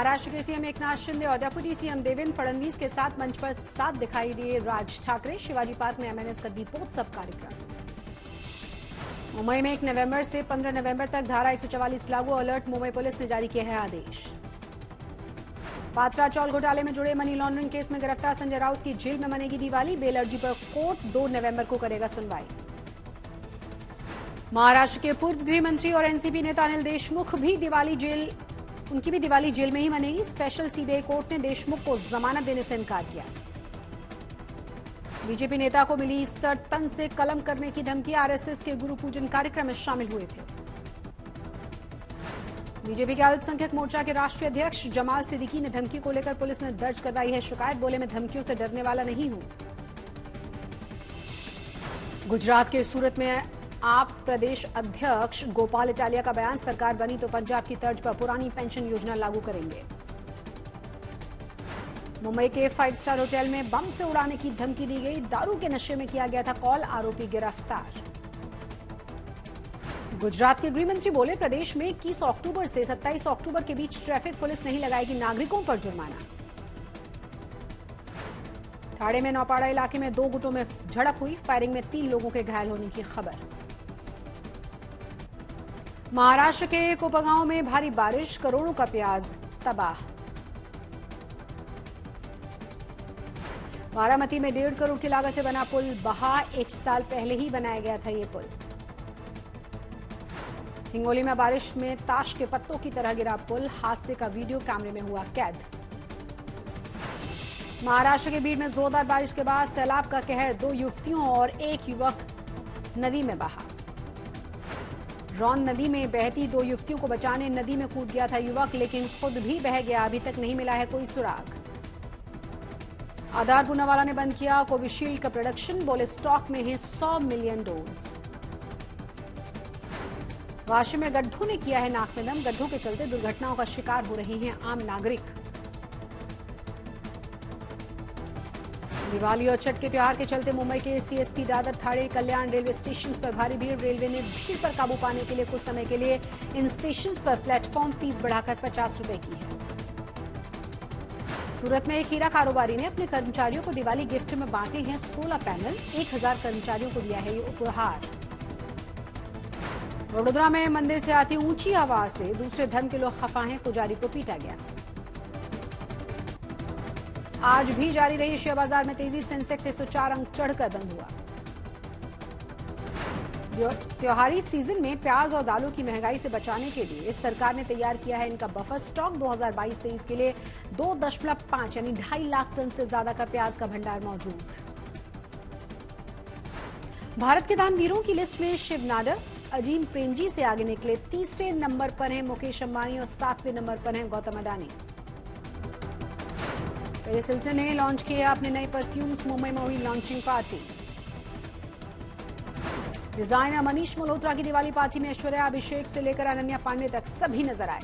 महाराष्ट्र के सीएम एकनाथ शिंदे और deputy CM Devendra Fadnavis के साथ मंच पर साथ दिखाई दिए राज ठाकरे। शिवाजी पार्क में एमएनएस का दीपोत्सव कार्यक्रम। मुंबई में 1 नवंबर से 15 नवंबर तक धारा 144 लागू, अलर्ट। मुंबई पुलिस ने जारी किया है आदेश। पात्रा चौल घोटाले में जुड़े मनी लॉन्ड्रिंग केस में गिरफ्तार संजय राउत की जेल में मनेगी दिवाली। बेल अर्जी पर कोर्ट 2 नवंबर को करेगा सुनवाई। महाराष्ट्र के पूर्व गृह मंत्री और एनसीपी नेता अनिल देशमुख भी दिवाली जेल में ही मनेगी। स्पेशल सीबीआई कोर्ट ने देशमुख को जमानत देने से इनकार किया। बीजेपी नेता को मिली सर तन से कलम करने की धमकी। आरएसएस के गुरु पूजन कार्यक्रम में शामिल हुए थे। बीजेपी के अल्पसंख्यक मोर्चा के राष्ट्रीय अध्यक्ष जमाल सिद्दीकी ने धमकी को लेकर पुलिस में दर्ज करवाई है शिकायत। बोले, मैं धमकियों से डरने वाला नहीं हूं। गुजरात के सूरत में आप प्रदेश अध्यक्ष गोपाल इटालिया का बयान, सरकार बनी तो पंजाब की तर्ज पर पुरानी पेंशन योजना लागू करेंगे। मुंबई के 5 स्टार होटल में बम से उड़ाने की धमकी दी गई। दारू के नशे में किया गया था कॉल, आरोपी गिरफ्तार। गुजरात के गृह मंत्री बोले, प्रदेश में 21 अक्टूबर से 27 अक्टूबर के बीच ट्रैफिक पुलिस नहीं लगाएगी नागरिकों पर जुर्माना। ठाणे में नौपाड़ा इलाके में 2 गुटों में झड़प हुई। फायरिंग में 3 लोगों के घायल होने की खबर। महाराष्ट्र के कोपरगांव में भारी बारिश, करोड़ों का प्याज तबाह। बारामती में 1.5 करोड़ की लागत से बना पुल बहा। 1 साल पहले ही बनाया गया था ये पुल। हिंगोली में बारिश में ताश के पत्तों की तरह गिरा पुल। हादसे का वीडियो कैमरे में हुआ कैद। महाराष्ट्र के बीड़ में जोरदार बारिश के बाद सैलाब का कहर। 2 युवतियों और 1 युवक नदी में बहा। रौन नदी में बहती 2 युवतियों को बचाने नदी में कूद गया था युवक, लेकिन खुद भी बह गया। अभी तक नहीं मिला है कोई सुराग। आधार पूनावाला ने बंद किया कोविशील्ड का प्रोडक्शन। बोले, स्टॉक में है 100 मिलियन डोज। वाशी में गड्ढों ने किया है नाक में दम। गड्ढों के चलते दुर्घटनाओं का शिकार हो रहे हैं आम नागरिक। दिवाली और छठ के त्योहार के चलते मुंबई के सीएसटी, दादर, ठाणे, कल्याण रेलवे स्टेशन पर भारी भीड़। रेलवे ने भीड़ पर काबू पाने के लिए कुछ समय के लिए इन स्टेशन पर प्लेटफॉर्म फीस बढ़ाकर 50 रुपए की है। सूरत में एक हीरा कारोबारी ने अपने कर्मचारियों को दिवाली गिफ्ट में बांटे हैं 16 पैनल। 1000 कर्मचारियों को दिया है ये उपहार। वडोदरा में मंदिर से आती ऊंची आवाज से दूसरे धर्म के लोग खफा हैं। पुजारी को पीटा गया। आज भी जारी रही शेयर बाजार में तेजी। सेंसेक्स 104 अंक चढ़कर बंद हुआ। त्योहारी सीजन में प्याज और दालों की महंगाई से बचाने के लिए सरकार ने तैयार किया है इनका बफर स्टॉक। 2022-23 के लिए 2.5 यानी 2.5 लाख टन से ज्यादा का प्याज का भंडार मौजूद। भारत के दानवीरों की लिस्ट में शिव नाडर, अजीम प्रेमजी से आगे निकले। 3रे नंबर पर हैं मुकेश अंबानी और 7वें नंबर पर हैं गौतम अडानी। पेरिस हिल्टन ने लॉन्च किया अपने नए परफ्यूम्स। मुंबई में हुई launching party. Designer Manish Malhotra की दिवाली पार्टी में ऐश्वर्या, अभिषेक से लेकर अनन्या पांडे तक सभी नजर आए।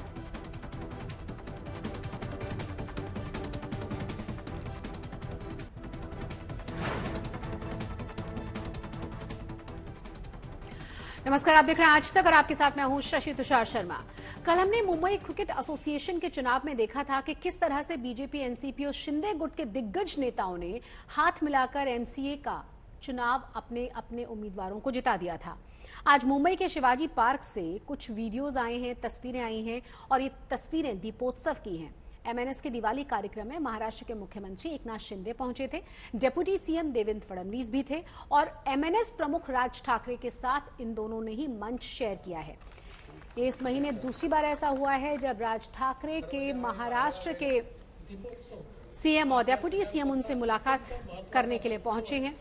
नमस्कार, आप देख रहे हैं आज तक और आपके साथ मैं हूं शशि तुषार शर्मा। कल हमने मुंबई क्रिकेट एसोसिएशन के चुनाव में देखा था कि किस तरह से बीजेपी, एनसीपी और शिंदे गुट के दिग्गज नेताओं ने हाथ मिलाकर एमसीए का चुनाव अपने अपने उम्मीदवारों को जिता दिया था। आज मुंबई के शिवाजी पार्क से कुछ वीडियोज आए हैं, तस्वीरें आई हैं और ये तस्वीरें दीपोत्सव की हैं। एमएनएस के दिवाली कार्यक्रम में महाराष्ट्र के मुख्यमंत्री एकनाथ शिंदे पहुंचे थे। डिप्टी सीएम देवेंद्र फडणवीस भी थे और एमएनएस प्रमुख राज ठाकरे के साथ इन दोनों ने ही मंच शेयर किया है। ये इस महीने दूसरी बार ऐसा हुआ है जब राज ठाकरे के महाराष्ट्र के सीएम और डिप्टी सीएम उनसे मुलाकात करने के लिए पहुंचे हैं।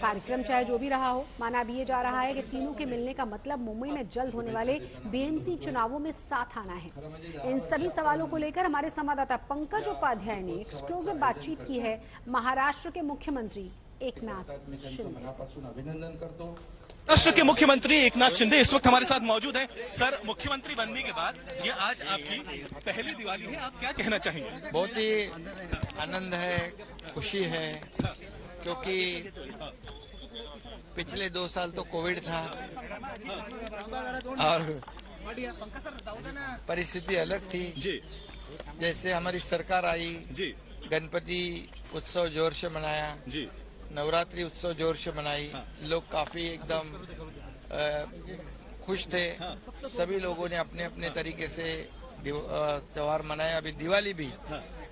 कार्यक्रम चाहे जो भी रहा हो, माना भी ये जा रहा है कि तीनों के मिलने का मतलब मुंबई में जल्द होने वाले बीएमसी चुनावों में साथ आना है। इन सभी सवालों को लेकर हमारे संवाददाता पंकज उपाध्याय ने एक्सक्लूसिव बातचीत की है महाराष्ट्र के मुख्यमंत्री एकनाथ शिंदे से। महाराष्ट्र के मुख्यमंत्री एकनाथ शिंदे इस वक्त हमारे साथ मौजूद हैं। सर, मुख्यमंत्री बनने के बाद ये आज आपकी पहली दिवाली है, आप क्या कहना चाहेंगे? बहुत ही आनंद है, खुशी है, क्योंकि पिछले 2 साल तो कोविड था और परिस्थिति अलग थी। जैसे हमारी सरकार आई, जी गणपति उत्सव जोर से मनाया, जी नवरात्रि उत्सव जोर से मनाई, लोग काफी एकदम खुश थे। सभी लोगों ने अपने अपने तरीके से त्योहार मनाया। अभी दिवाली भी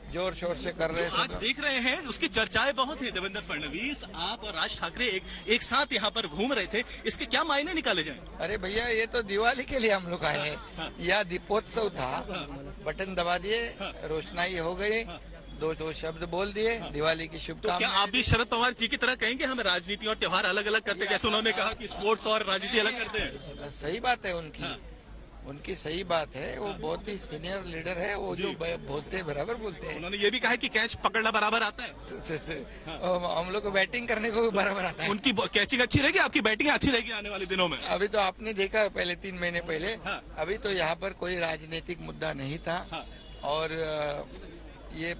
जोर शोर से कर रहे आज हैं। देख रहे हैं उसकी चर्चाएं बहुत है। देवेंद्र फडणवीस, आप और राज ठाकरे एक साथ यहाँ पर घूम रहे थे, इसके क्या मायने निकाले जाएं? अरे भैया, ये तो दिवाली के लिए हम लोग आए हैं। यह दीपोत्सव था, बटन दबा दिए, रोशनाई हो गई, दो शब्द बोल दिए, दिवाली की तो क्या शुभकामनाएं। आप भी शरद पवार जी की तरह कहेंगे हमें राजनीति और त्योहार अलग अलग करते हैं? जैसे उन्होंने कहा कि स्पोर्ट्स और राजनीति अलग करते हैं। सही बात है उनकी सही बात है। वो बहुत ही सीनियर लीडर है। वो जो बोलते हैं बराबर बोलते हैं। उन्होंने ये भी कहा कि कैच पकड़ना बराबर आता है। हम लोग को बैटिंग करने को भी बराबर आता है। उनकी कैचिंग अच्छी रहेगी, आपकी बैटिंग अच्छी रहेगी आने वाले दिनों में। अभी तो आपने देखा है पहले 3 महीने पहले। हाँ। अभी तो यहाँ पर कोई राजनीतिक मुद्दा नहीं था। हाँ। और ये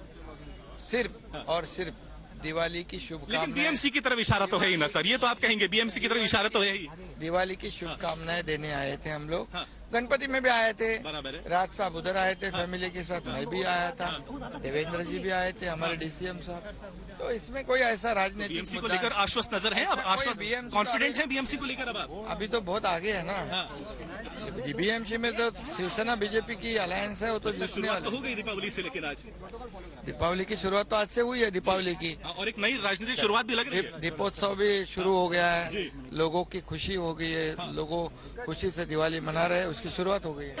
सिर्फ और सिर्फ दिवाली की लेकिन शुभकामनाएं, बीएमसी की तरफ इशारा तो है ही ना सर, ये तो आप कहेंगे बीएमसी की तरफ इशारा तो है ही। दिवाली की शुभकामनाएं देने आए थे हम लोग। हाँ। गणपति में भी आए थे, बराबर है। राज साहब उधर आए थे फैमिली के साथ, मैं भी आया था, देवेंद्र जी भी आए थे, हमारे डीसीएम साहब। तो इसमें कोई ऐसा राजनीतिक बीएमसी को मुद्दा लेकर आश्वस्त नजर है, अब आश्वस्त BMC कॉन्फिडेंट है बीएमसी को लेकर? अब आप अभी तो बहुत आगे है ना। बीएमसी में तो शिवसेना बीजेपी की अलायंस है, वो तो जिसने शुरुआत तो हो गई दीपावली से, लेकिन आज दीपावली की शुरुआत तो आज से हुई है दीपावली की। और एक नई राजनीतिक शुरुआत भी लग रही है। दीपोत्सव भी शुरू हो गया है, लोगों की खुशी हो गई है, लोगों खुशी से दिवाली मना रहे हैं, उसकी शुरुआत हो गई है।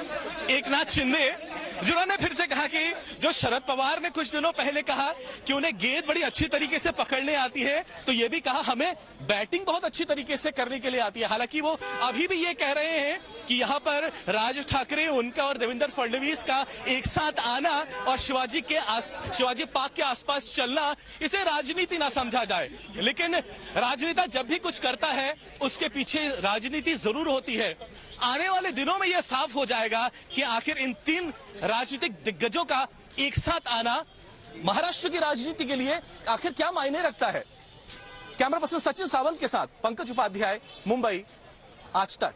एकनाथ शिंदे जिन्होंने फिर से कहा कि जो शरद पवार ने कुछ दिनों पहले कहा कि उन्हें गेंद बड़ी अच्छी तरीके से पकड़ने आती है, तो ये भी कहा हमें बैटिंग बहुत अच्छी तरीके से करने के लिए आती है। हालांकि वो अभी भी ये कह रहे हैं कि यहाँ पर राज ठाकरे, उनका और देवेंद्र फडणवीस का एक साथ आना और शिवाजी पार्क के आसपास चलना, इसे राजनीति ना समझा जाए। लेकिन राजनेता जब भी कुछ करता है उसके पीछे राजनीति जरूर होती है। आने वाले दिनों में यह साफ हो जाएगा कि आखिर इन 3 राजनीतिक दिग्गजों का एक साथ आना महाराष्ट्र की राजनीति के लिए आखिर क्या मायने रखता है। कैमरा पर्सन सचिन सावंत के साथ पंकज उपाध्याय, मुंबई, आज तक।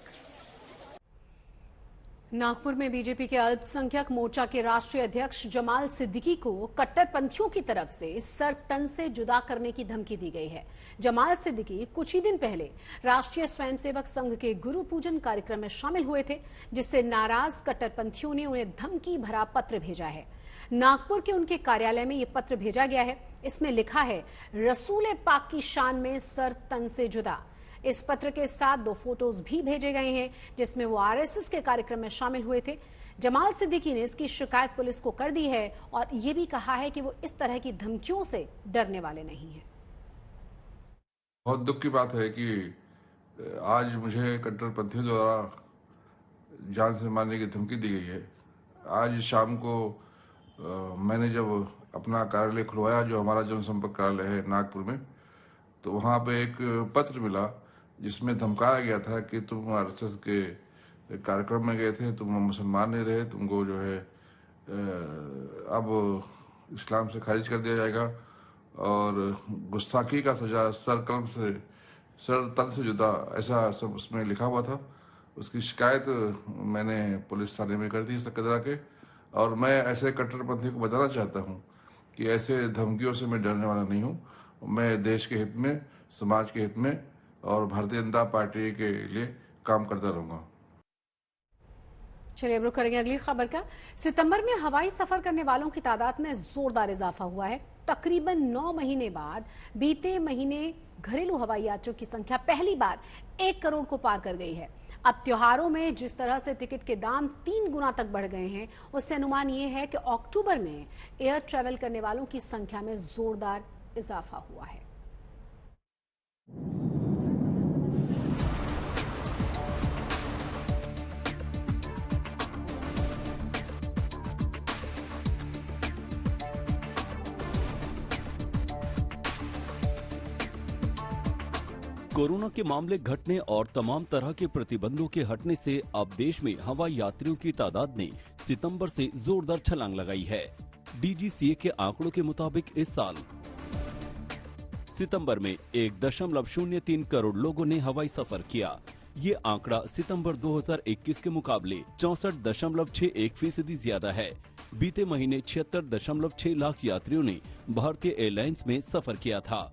नागपुर में बीजेपी के अल्पसंख्यक मोर्चा के राष्ट्रीय अध्यक्ष जमाल सिद्दीकी को कट्टरपंथियों की तरफ से सर तन से जुदा करने की धमकी दी गई है। जमाल सिद्दीकी कुछ ही दिन पहले राष्ट्रीय स्वयंसेवक संघ के गुरु पूजन कार्यक्रम में शामिल हुए थे, जिससे नाराज कट्टरपंथियों ने उन्हें धमकी भरा पत्र भेजा है। नागपुर के उनके कार्यालय में यह पत्र भेजा गया है। इसमें लिखा है, रसूल पाक की शान में सर तन से जुदा। इस पत्र के साथ 2 फोटोज भी भेजे गए हैं, जिसमें वो आरएसएस के कार्यक्रम में शामिल हुए थे। जमाल सिद्दीकी ने इसकी शिकायत पुलिस को कर दी है और ये भी कहा है कि वो इस तरह की धमकियों से डरने वाले नहीं हैं। बहुत दुख की बात है कि आज मुझे कट्टरपंथियों द्वारा जान से मारने की धमकी दी गई है। आज शाम को मैंने जब अपना कार्यालय खुलवाया, जो हमारा जनसंपर्क कार्यालय है नागपुर में, तो वहाँ पे एक पत्र मिला जिसमें धमकाया गया था कि तुम आरएसएस के कार्यक्रम में गए थे, तुम मुसलमान नहीं रहे, तुमको जो है अब इस्लाम से खारिज कर दिया जाएगा और गुस्ताखी का सजा सर तन से जुदा, ऐसा सब उसमें लिखा हुआ था। उसकी शिकायत मैंने पुलिस थाने में कर दी सकदरा के। और मैं ऐसे कट्टरपंथी को बताना चाहता हूँ कि ऐसे धमकियों से मैं डरने वाला नहीं हूँ। मैं देश के हित में, समाज के हित में और भारतीय जनता पार्टी के लिए काम करता रहूंगा। चलिए अब रुक करेंगे अगली खबर का। सितंबर में हवाई सफर करने वालों की तादाद में जोरदार इजाफा हुआ है। तकरीबन 9 महीने बाद बीते महीने घरेलू हवाई यात्रियों की संख्या पहली बार 1 करोड़ को पार कर गई है। अब त्योहारों में जिस तरह से टिकट के दाम 3 गुना तक बढ़ गए हैं, उससे अनुमान ये है कि अक्टूबर में एयर ट्रैवल करने वालों की संख्या में जोरदार इजाफा हुआ है। कोरोना के मामले घटने और तमाम तरह के प्रतिबंधों के हटने से अब देश में हवाई यात्रियों की तादाद ने सितंबर से जोरदार छलांग लगाई है। डीजीसीए के आंकड़ों के मुताबिक इस साल सितंबर में 1.03 करोड़ लोगों ने हवाई सफर किया। ये आंकड़ा सितंबर 2021 के मुकाबले 64.61% ज्यादा है। बीते महीने 76.6 लाख यात्रियों ने भारतीय एयरलाइंस में सफर किया था।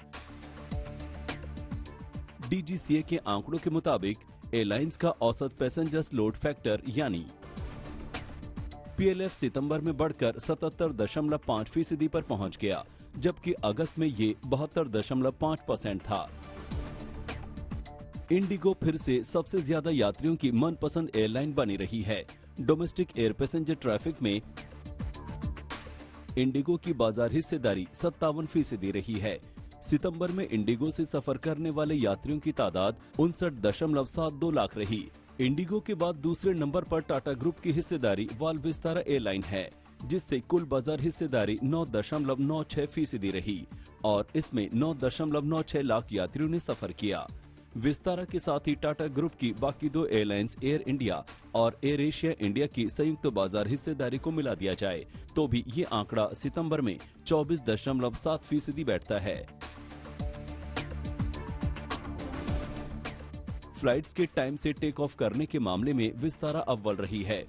DGCA के आंकड़ों के मुताबिक एयरलाइंस का औसत पैसेंजर्स लोड फैक्टर यानी PLF सितंबर में बढ़कर 77.5% पर पहुंच गया, जबकि अगस्त में ये 72.5% था। इंडिगो फिर से सबसे ज्यादा यात्रियों की मनपसंद एयरलाइन बनी रही है। डोमेस्टिक एयर पैसेंजर ट्रैफिक में इंडिगो की बाजार हिस्सेदारी 57% रही है। सितंबर में इंडिगो से सफर करने वाले यात्रियों की तादाद 59.72 लाख रही। इंडिगो के बाद दूसरे नंबर पर टाटा ग्रुप की हिस्सेदारी वालविस्तारा एयरलाइन है, जिससे कुल बाजार हिस्सेदारी 9.96% रही और इसमें 9.96 लाख यात्रियों ने सफर किया। विस्तारा के साथ ही टाटा ग्रुप की बाकी दो एयरलाइंस एयर इंडिया और एयर एशिया इंडिया की संयुक्त बाजार हिस्सेदारी को मिला दिया जाए तो भी ये आंकड़ा सितंबर में 24.7% बैठता है। फ्लाइट्स के टाइम से टेक ऑफ करने के मामले में विस्तारा अव्वल रही है।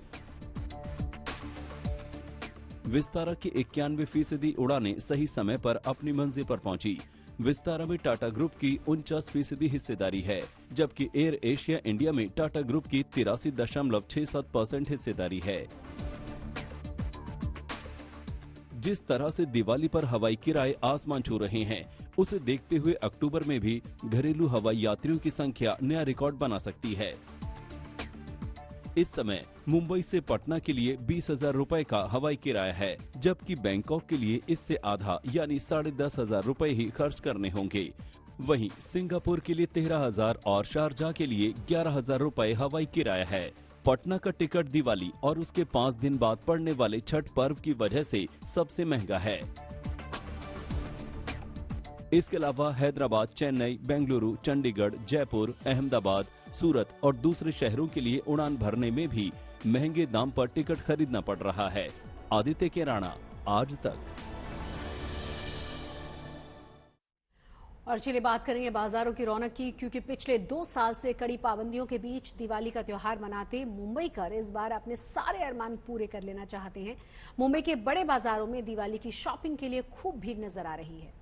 विस्तारा की 91% उड़ानें सही समय पर अपनी मंजिल पर पहुंची। विस्तारा में टाटा ग्रुप की 49% हिस्सेदारी है, जबकि एयर एशिया इंडिया में टाटा ग्रुप की 83.67% हिस्सेदारी है। जिस तरह से दिवाली पर हवाई किराए आसमान छू रहे हैं, उसे देखते हुए अक्टूबर में भी घरेलू हवाई यात्रियों की संख्या नया रिकॉर्ड बना सकती है। इस समय मुंबई से पटना के लिए 20,000 रुपए का हवाई किराया है, जबकि बैंकॉक के लिए इससे आधा यानी 10,500 रुपए ही खर्च करने होंगे। वहीं सिंगापुर के लिए 13,000 और शारजाह के लिए 11,000 रुपए हवाई किराया है। पटना का टिकट दिवाली और उसके 5 दिन बाद पड़ने वाले छठ पर्व की वजह से सबसे महंगा है। इसके अलावा हैदराबाद, चेन्नई, बेंगलुरु, चंडीगढ़, जयपुर, अहमदाबाद, सूरत और दूसरे शहरों के लिए उड़ान भरने में भी महंगे दाम पर टिकट खरीदना पड़ रहा है। आदित्य के राणा, आज तक। और चलिए बात करेंगे बाजारों की रौनक की, क्योंकि पिछले 2 साल से कड़ी पाबंदियों के बीच दिवाली का त्योहार मनाते मुंबईकर इस बार अपने सारे अरमान पूरे कर लेना चाहते हैं। मुंबई के बड़े बाजारों में दिवाली की शॉपिंग के लिए खूब भीड़ नजर आ रही है।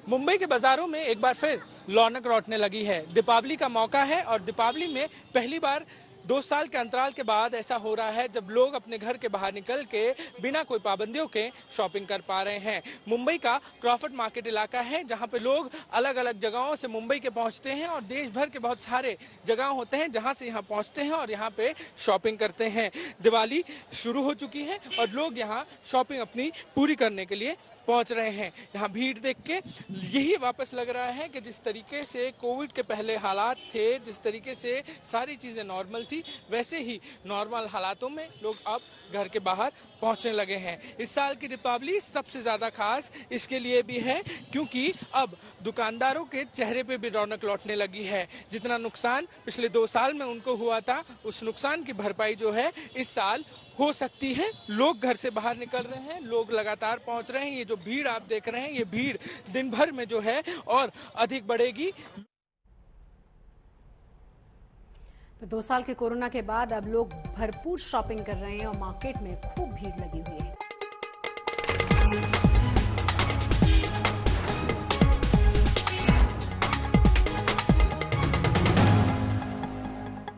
मुंबई के बाजारों में एक बार फिर रौनक लौटने लगी है। दीपावली का मौका है और दीपावली में पहली बार 2 साल के अंतराल के बाद ऐसा हो रहा है जब लोग अपने घर के बाहर निकल के बिना कोई पाबंदियों के शॉपिंग कर पा रहे हैं। मुंबई का क्रॉफर्ड मार्केट इलाका है, जहां पे लोग अलग अलग जगहों से मुंबई के पहुंचते हैं और देश भर के बहुत सारे जगह होते हैं जहां से यहां पहुंचते हैं और यहां पे शॉपिंग करते हैं। दिवाली शुरू हो चुकी है और लोग यहां शॉपिंग अपनी पूरी करने के लिए पहुंच रहे हैं। यहाँ भीड़ देख के यही वापस लग रहा है कि जिस तरीके से कोविड के पहले हालात थे, जिस तरीके से सारी चीजें नॉर्मल थी, वैसे ही नॉर्मल हालातों में लोग अब घर के बाहर पहुंचने लगे हैं। इस साल की दीपावली सबसे ज्यादा खास इसके लिए भी है क्योंकि अब दुकानदारों के चेहरे पे भी रौनक लौटने लगी है। जितना नुकसान पिछले 2 साल में उनको हुआ था, उस नुकसान की भरपाई जो है इस साल हो सकती है। लोग घर से बाहर निकल रहे हैं, लोग लगातार पहुंच रहे हैं। ये जो भीड़ आप देख रहे हैं, ये भीड़ दिन भर में जो है और अधिक बढ़ेगी। तो 2 साल के कोरोना के बाद अब लोग भरपूर शॉपिंग कर रहे हैं और मार्केट में खूब भीड़ लगी हुई है।